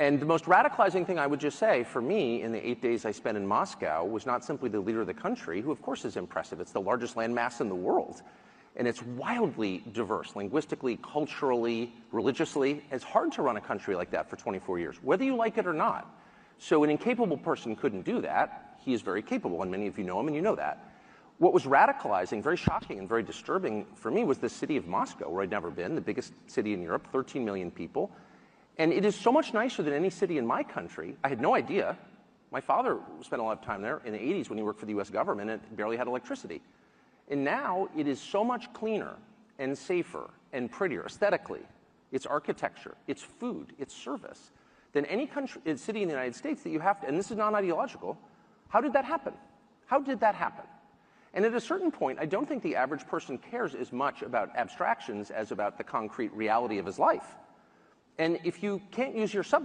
And the most radicalizing thing I would just say for me in the 8 days I spent in Moscow was not simply the leader of the country, who of course is impressive. It's the largest landmass in the world. And it's wildly diverse, linguistically, culturally, religiously. It's hard to run a country like that for 24 years, whether you like it or not. So an incapable person couldn't do that. He is very capable, and many of you know him, and you know that. What was radicalizing, very shocking and very disturbing for me was the city of Moscow, where I'd never been, the biggest city in Europe, 13 million people. And it is so much nicer than any city in my country. I had no idea. My father spent a lot of time there in the 80s when he worked for the US government and barely had electricity. And now it is so much cleaner and safer and prettier aesthetically. Its architecture, its food, its service, than any country, city in the United States that you have to, and this is non-ideological. How did that happen? How did that happen? And at a certain point, I don't think the average person cares as much about abstractions as about the concrete reality of his life. And if you can't use your subway